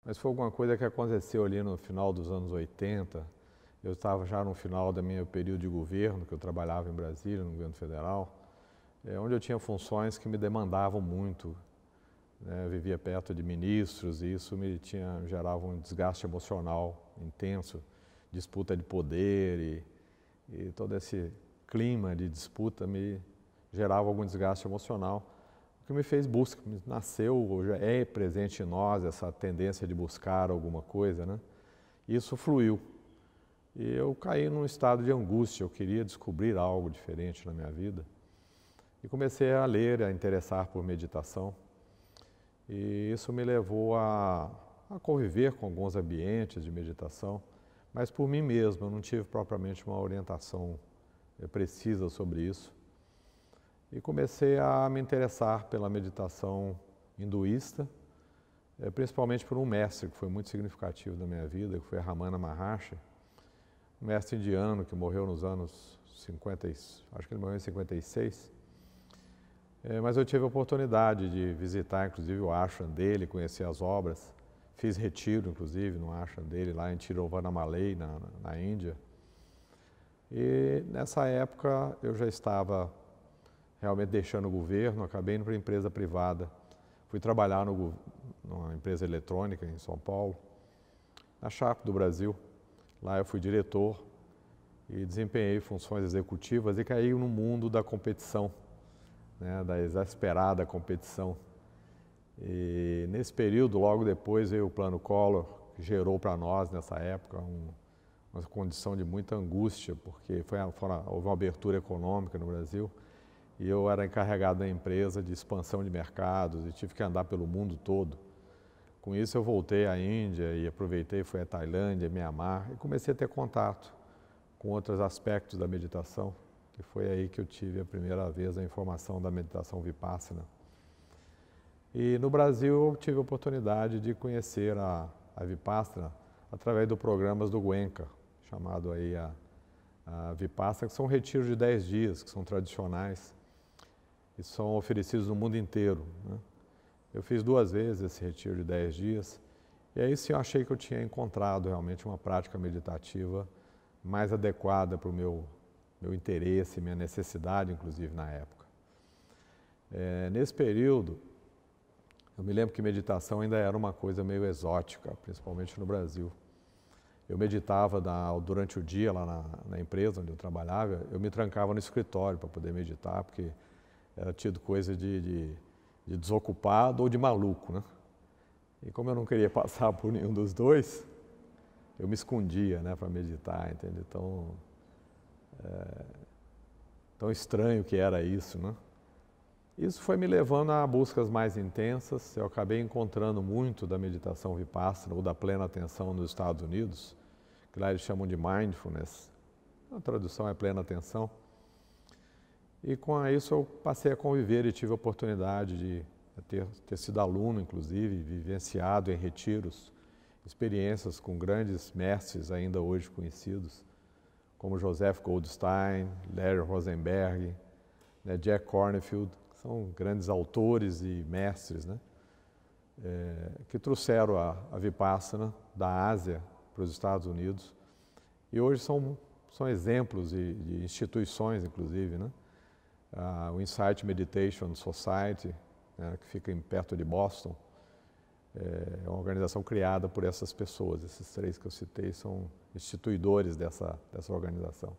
Mas foi alguma coisa que aconteceu ali no final dos anos 80. Eu estava já no final do meu período de governo, que eu trabalhava em Brasília, no governo federal, onde eu tinha funções que me demandavam muito, né? Eu vivia perto de ministros e isso gerava um desgaste emocional intenso, disputa de poder e todo esse clima de disputa me gerava algum desgaste emocional, o que me fez busca, nasceu, já é presente em nós essa tendência de buscar alguma coisa, né? Isso fluiu. E eu caí num estado de angústia, eu queria descobrir algo diferente na minha vida. E comecei a ler, a interessar por meditação. E isso me levou a conviver com alguns ambientes de meditação, mas por mim mesmo, eu não tive propriamente uma orientação precisa sobre isso. E comecei a me interessar pela meditação hinduísta, principalmente por um mestre que foi muito significativo na minha vida, que foi Ramana Maharshi, um mestre indiano que morreu nos anos 50, acho que ele morreu em 56. Mas eu tive a oportunidade de visitar, inclusive, o ashram dele, conhecer as obras. Fiz retiro, inclusive, no ashram dele, lá em Tiruvannamalai, na Índia. E nessa época eu já estava realmente deixando o governo, acabei indo para a empresa privada. Fui trabalhar numa empresa eletrônica em São Paulo, na Sharp do Brasil. Lá eu fui diretor e desempenhei funções executivas e caí no mundo da competição, né, da exasperada competição. E nesse período, logo depois, veio o Plano Collor, que gerou para nós, nessa época, uma condição de muita angústia, porque houve uma abertura econômica no Brasil e eu era encarregado da empresa de expansão de mercados e tive que andar pelo mundo todo. Com isso eu voltei à Índia e aproveitei, fui à Tailândia, Mianmar e comecei a ter contato com outros aspectos da meditação, que foi aí que eu tive a primeira vez a informação da meditação Vipassana. E no Brasil eu tive a oportunidade de conhecer a Vipassana através dos programas do Goenka, chamado aí a Vipassana, que são retiros de 10 dias, que são tradicionais e são oferecidos no mundo inteiro, né? Eu fiz 2 vezes esse retiro de 10 dias e aí sim eu achei que eu tinha encontrado realmente uma prática meditativa mais adequada para o meu interesse, minha necessidade, inclusive, na época. Nesse período, eu me lembro que meditação ainda era uma coisa meio exótica, principalmente no Brasil. Eu meditava durante o dia lá na empresa onde eu trabalhava, eu me trancava no escritório para poder meditar, porque era tido coisa de desocupado ou de maluco, né? E como eu não queria passar por nenhum dos dois, eu me escondia, né, para meditar, entende? Tão estranho que era isso, né? Isso foi me levando a buscas mais intensas. Eu acabei encontrando muito da meditação Vipassana ou da plena atenção nos Estados Unidos, que lá eles chamam de mindfulness. A tradução é plena atenção. E com isso eu passei a conviver e tive a oportunidade de ter sido aluno, inclusive, vivenciado em retiros, experiências com grandes mestres ainda hoje conhecidos, como Joseph Goldstein, Larry Rosenberg, né, Jack Kornfield, que são grandes autores e mestres, né, que trouxeram a Vipassana da Ásia para os Estados Unidos e hoje são exemplos de instituições, inclusive, né? O Insight Meditation Society, né, que fica perto de Boston, é uma organização criada por essas pessoas. Esses 3 que eu citei são instituidores dessa organização.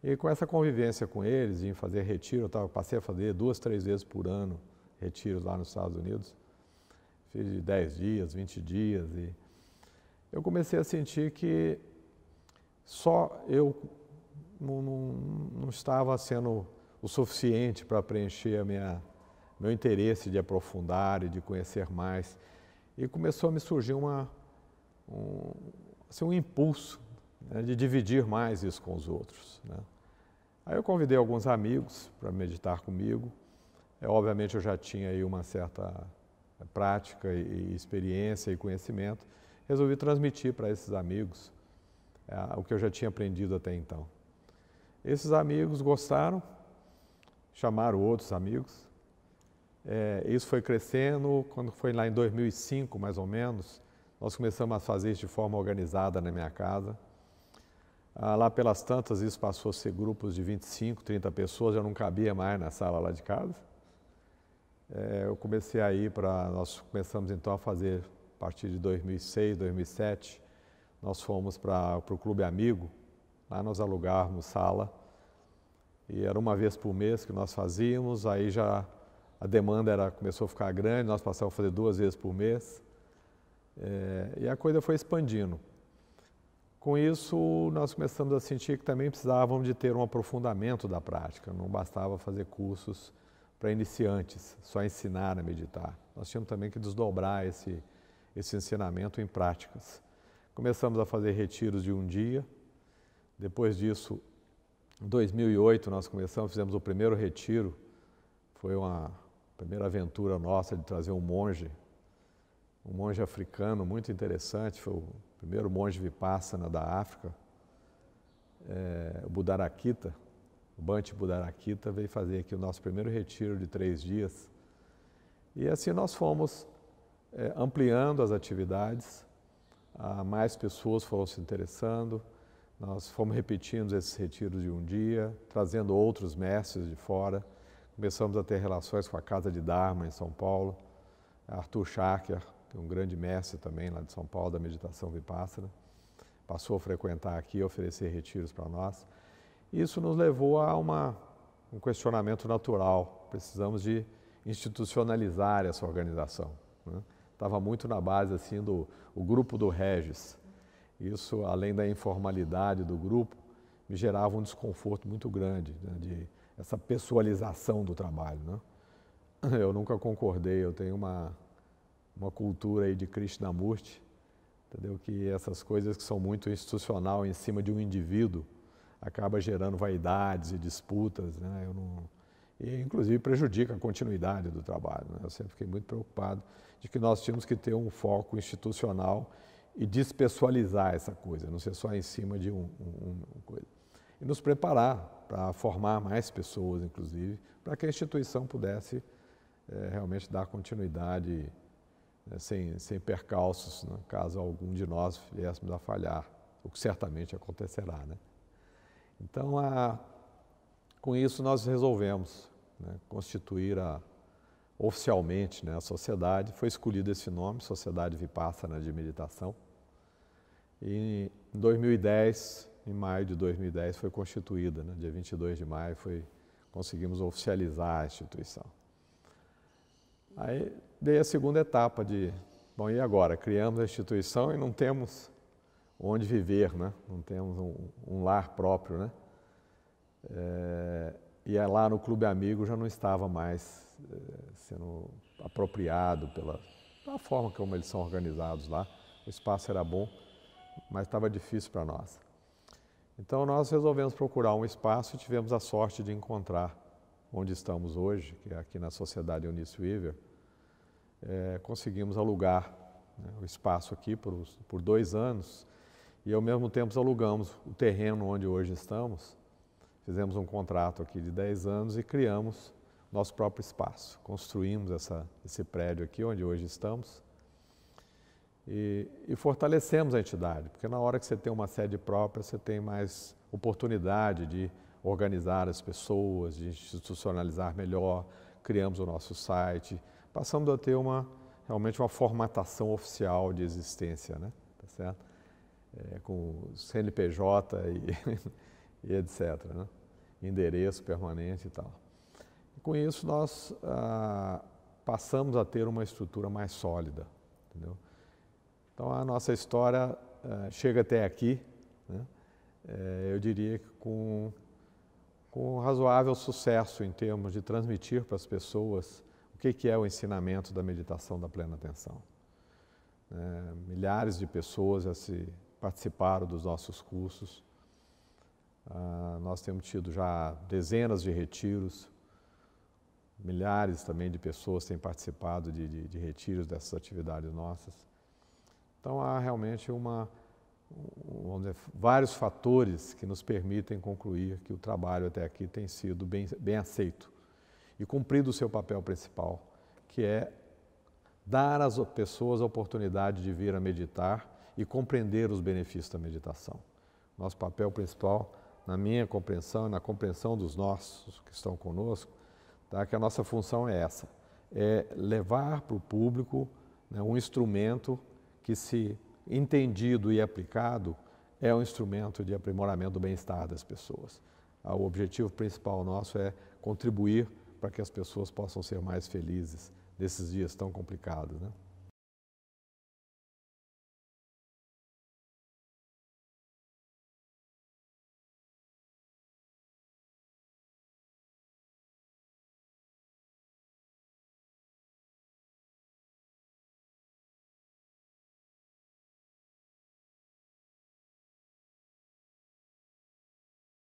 E com essa convivência com eles, em fazer retiro, eu passei a fazer 2, 3 vezes por ano retiros lá nos Estados Unidos. Fiz de 10 dias, 20 dias e eu comecei a sentir que só eu não estava sendo o suficiente para preencher meu interesse de aprofundar e de conhecer mais. E começou a me surgir um impulso, né, de dividir mais isso com os outros, né? Aí eu convidei alguns amigos para meditar comigo. Obviamente eu já tinha aí uma certa prática e experiência e conhecimento. Resolvi transmitir para esses amigos o que eu já tinha aprendido até então. Esses amigos gostaram, chamaram outros amigos. Isso foi crescendo. Quando foi lá em 2005, mais ou menos, Nós começamos a fazer isso de forma organizada na minha casa. Lá pelas tantas, isso passou a ser grupos de 25, 30 pessoas, já não cabia mais na sala lá de casa. Eu comecei a ir nós começamos então a fazer, a partir de 2006, 2007, nós fomos para o Clube Amigo, lá nós alugávamos sala, e era uma vez por mês que nós fazíamos, aí já a demanda começou a ficar grande, nós passamos a fazer 2 vezes por mês, e a coisa foi expandindo. Com isso, nós começamos a sentir que também precisávamos de ter um aprofundamento da prática, não bastava fazer cursos para iniciantes, só ensinar a meditar. Nós tínhamos também que desdobrar esse ensinamento em práticas. Começamos a fazer retiros de um dia, depois disso, em 2008, nós fizemos o primeiro retiro, foi uma primeira aventura nossa de trazer um monge africano muito interessante, foi o primeiro monge Vipassana da África, o Buddharakkhita, o Bhante Buddharakkhita veio fazer aqui o nosso primeiro retiro de 3 dias. E assim nós fomos ampliando as atividades, mais pessoas foram se interessando, nós fomos repetindo esses retiros de um dia, trazendo outros mestres de fora, começamos a ter relações com a Casa de Dharma em São Paulo, Arthur Chakya, que é um grande mestre também lá de São Paulo da meditação Vipassana, passou a frequentar aqui e oferecer retiros para nós. Isso nos levou a um questionamento natural, precisamos de institucionalizar essa organização, né? Estava muito na base assim o grupo do Regis. Isso, além da informalidade do grupo, me gerava um desconforto muito grande, né, de essa pessoalização do trabalho, né? Eu nunca concordei, eu tenho uma cultura aí de Krishnamurti, entendeu? Que essas coisas que são muito institucional em cima de um indivíduo acaba gerando vaidades e disputas, né? E inclusive prejudica a continuidade do trabalho, né? Eu sempre fiquei muito preocupado de que nós tínhamos que ter um foco institucional e despessoalizar essa coisa, não ser só em cima de uma coisa. E nos preparar para formar mais pessoas, inclusive, para que a instituição pudesse realmente dar continuidade, né, sem percalços, né, caso algum de nós viéssemos a falhar, o que certamente acontecerá, né? Então, com isso nós resolvemos, né, constituir oficialmente, né, a sociedade. Foi escolhido esse nome, Sociedade Vipassana de Meditação. E em 2010, em maio de 2010, foi constituída, né, dia 22 de maio, conseguimos oficializar a instituição. Aí dei a segunda etapa bom, e agora? Criamos a instituição e não temos onde viver, né? Não temos um lar próprio, né? E lá no Clube Amigo já não estava mais sendo apropriado pela forma como eles são organizados lá. O espaço era bom, mas estava difícil para nós. Então nós resolvemos procurar um espaço e tivemos a sorte de encontrar onde estamos hoje, que é aqui na Sociedade Eunice Weaver. Conseguimos alugar, né, o espaço aqui por 2 anos e ao mesmo tempo alugamos o terreno onde hoje estamos. Fizemos um contrato aqui de 10 anos e criamos nosso próprio espaço. Construímos esse prédio aqui onde hoje estamos e fortalecemos a entidade, porque na hora que você tem uma sede própria, você tem mais oportunidade de organizar as pessoas, de institucionalizar melhor. Criamos o nosso site, passamos a ter realmente uma formatação oficial de existência, né? Tá certo? Com CNPJ e etc., né? Endereço permanente e tal. E com isso nós passamos a ter uma estrutura mais sólida, entendeu? Então a nossa história chega até aqui, né? Eu diria que com razoável sucesso em termos de transmitir para as pessoas o que é o ensinamento da meditação da plena atenção. Milhares de pessoas já participaram dos nossos cursos. Nós temos tido já dezenas de retiros, milhares também de pessoas têm participado de retiros dessas atividades nossas. Então há realmente vamos dizer, vários fatores que nos permitem concluir que o trabalho até aqui tem sido bem aceito e cumprido o seu papel principal, que é dar às pessoas a oportunidade de vir a meditar e compreender os benefícios da meditação. Nosso papel principal, na minha compreensão e na compreensão dos nossos que estão conosco, tá? Que a nossa função é essa, é levar para o público, né, um instrumento que, se entendido e aplicado, é um instrumento de aprimoramento do bem-estar das pessoas. O objetivo principal nosso é contribuir para que as pessoas possam ser mais felizes nesses dias tão complicados, né?